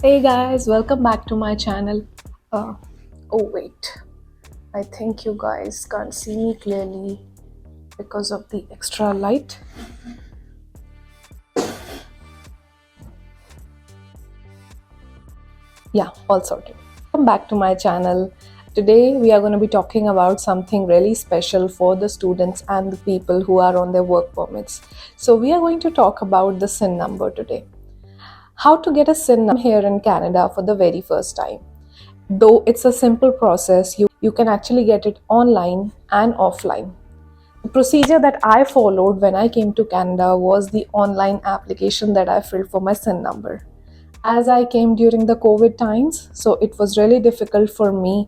Hey guys, welcome back to my channel. Oh wait, I think you guys can't see me clearly because of the extra light. Yeah, all sorted. Welcome back to my channel. Today we are going to be talking about something really special for the students and the people who are on their work permits. So we are going to talk about the SIN number today. How to get a SIN number here in Canada for the very first time. Though it's a simple process, you can actually get it online and offline. The procedure that I followed when I came to Canada was the online application that I filled for my SIN number. As I came during the COVID times, so it was really difficult for me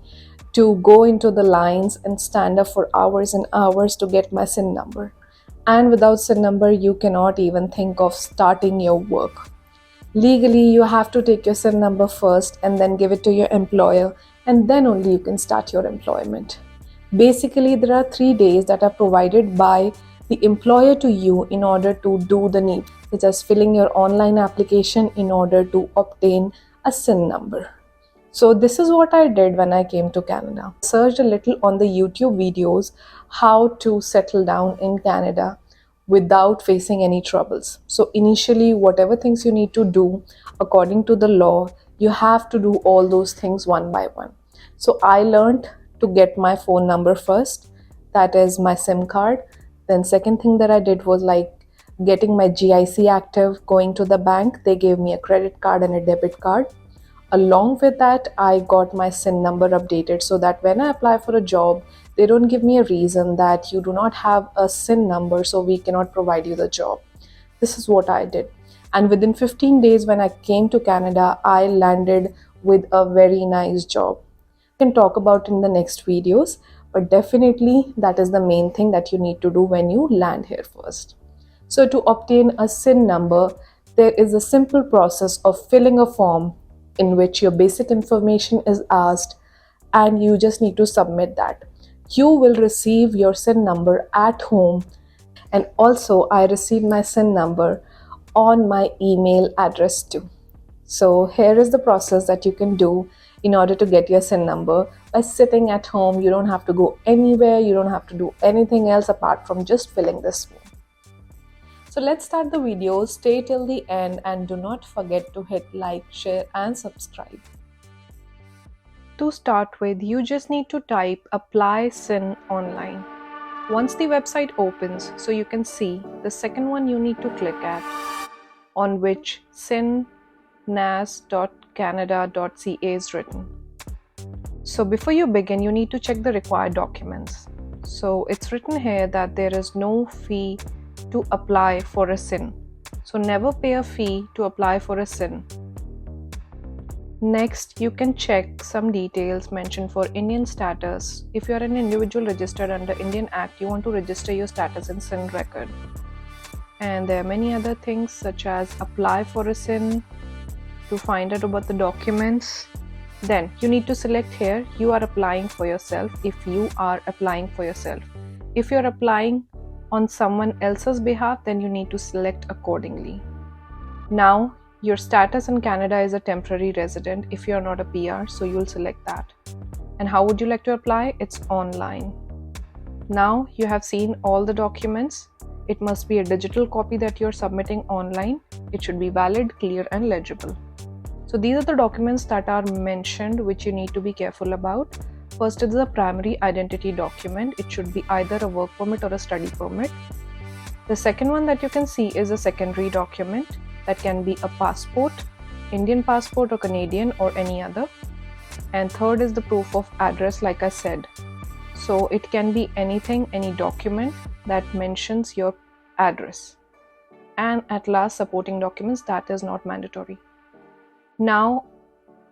to go into the lines and stand up for hours and hours to get my SIN number. And without SIN number, you cannot even think of starting your work. Legally, you have to take your SIN number first and then give it to your employer, and then only you can start your employment. Basically, there are 3 days that are provided by the employer to you in order to do the need, such as filling your online application in order to obtain a SIN number. So this is what I did when I came to Canada. Searched a little on the YouTube videos how to settle down in Canada without facing any troubles. So initially, whatever things you need to do according to the law, you have to do all those things one by one. So I learned to get my phone number first, that is my SIM card. Then second thing that I did was like getting my GIC active, going to the bank. They gave me a credit card and a debit card. Along with that, I got my SIN number updated so that when I apply for a job, they don't give me a reason that you do not have a SIN number, so we cannot provide you the job. This is what I did. And within 15 days, when I came to Canada, I landed with a very nice job. I can talk about in the next videos, but definitely that is the main thing that you need to do when you land here first. So to obtain a SIN number, there is a simple process of filling a form in which your basic information is asked and you just need to submit that. You will receive your SIN number at home, and also I received my SIN number on my email address too. So here is the process that you can do in order to get your SIN number by sitting at home. You don't have to go anywhere, you don't have to do anything else apart from just filling this form. So let's start the video. Stay till the end and do not forget to hit like, share and subscribe. To start with, you just need to type apply SIN online. Once the website opens, so you can see the second one you need to click at, on which sinnas.canada.ca is written. So before you begin, you need to check the required documents. So it's written here that there is no fee to apply for a SIN. So never pay a fee to apply for a SIN. Next, you can check some details mentioned for Indian status. If you are an individual registered under Indian Act, you want to register your status in SIN record. And there are many other things such as apply for a SIN, to find out about the documents. Then you need to select here, you are applying for yourself if you are applying for yourself. If you are applying on someone else's behalf, then you need to select accordingly. Now, your status in Canada is a temporary resident if you are not a PR, so you will select that. And how would you like to apply? It's online. Now you have seen all the documents. It must be a digital copy that you're submitting online. It should be valid, clear and legible. So these are the documents that are mentioned which you need to be careful about. First is the primary identity document. It should be either a work permit or a study permit. The second one that you can see is a secondary document. That can be a passport, Indian passport or Canadian or any other. And third is the proof of address, like I said. So it can be anything, any document that mentions your address. And at last, supporting documents, that is not mandatory. Now,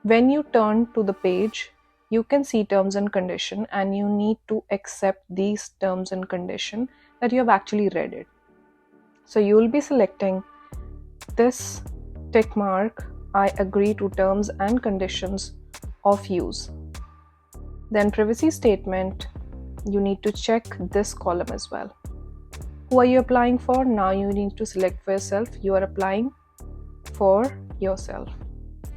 when you turn to the page, you can see terms and condition, and you need to accept these terms and condition that you have actually read it. So you will be selecting this tick mark, I agree to terms and conditions of use. Then privacy statement, you need to check this column as well. Who are you applying for? Now you need to select for yourself. You are applying for yourself.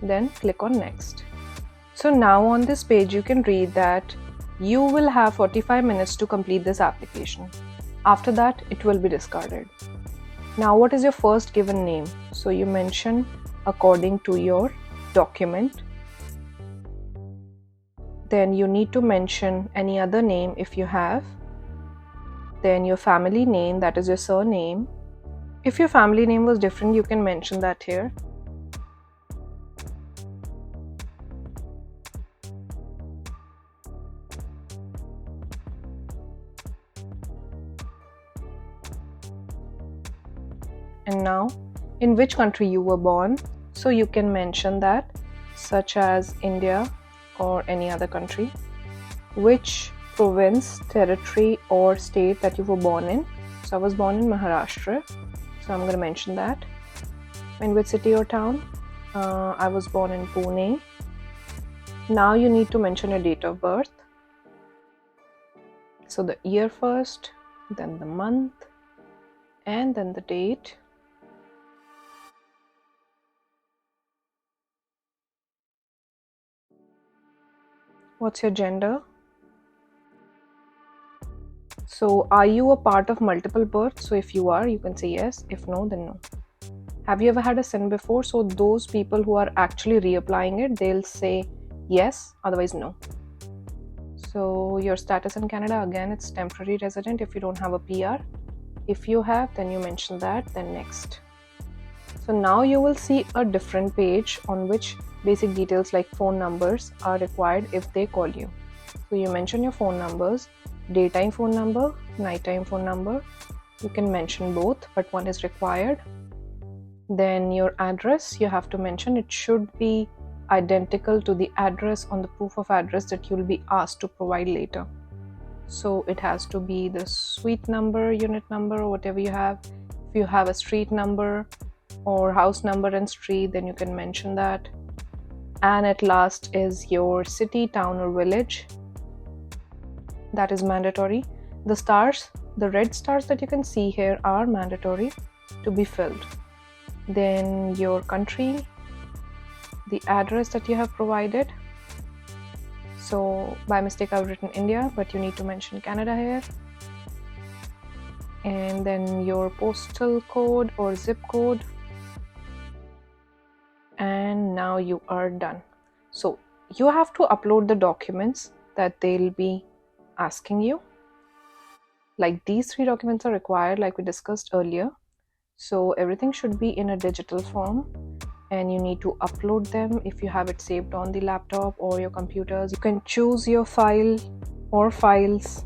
then click on next. So now on this page you can read that you will have 45 minutes to complete this application. After that it will be discarded. Now what is your first given name? So you mention according to your document. Then you need to mention any other name if you have. Then your family name, that is your surname. If your family name was different, you can mention that here. And now, in which country you were born, so you can mention that, such as India or any other country. Which province, territory or state that you were born in. So I was born in Maharashtra, so I'm going to mention that. In which city or town? I was born in Pune. Now you need to mention your date of birth. So the year first, then the month, and then the date. What's your gender? So are you a part of multiple births? So if you are, you can say yes. If no, then no. Have you ever had a SIN before? So those people who are actually reapplying it, they'll say yes, otherwise no. So your status in Canada, again, it's temporary resident if you don't have a PR. If you have, then you mention that, then next. So now you will see a different page on which basic details like phone numbers are required if they call you. So you mention your phone numbers, daytime phone number, nighttime phone number. You can mention both, but one is required. Then your address, you have to mention it should be identical to the address on the proof of address that you'll be asked to provide later. So it has to be the suite number, unit number, or whatever you have. If you have a street number or house number and street, then you can mention that. And at last is your city, town or village. That is mandatory. The stars, the red stars that you can see here are mandatory to be filled. Then your country, the address that you have provided. So by mistake I've written India, but you need to mention Canada here. And then your postal code or zip code. And now you are done. So you have to upload the documents that they'll be asking you. Like these 3 documents are required, like we discussed earlier. So everything should be in a digital form and you need to upload them if you have it saved on the laptop or your computers. You can choose your file or files.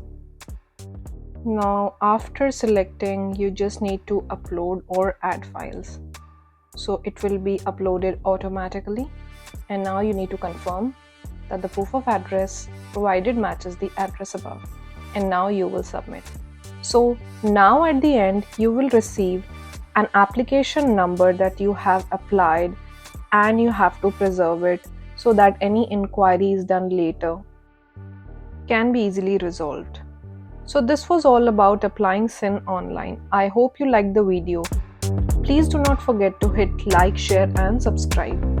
Now after selecting, you just need to upload or add files. So it will be uploaded automatically, and now you need to confirm that the proof of address provided matches the address above, and now you will submit. So now at the end you will receive an application number that you have applied, and you have to preserve it so that any inquiries done later can be easily resolved. So this was all about applying SIN online. I hope you liked the video. Please do not forget to hit like, share and subscribe.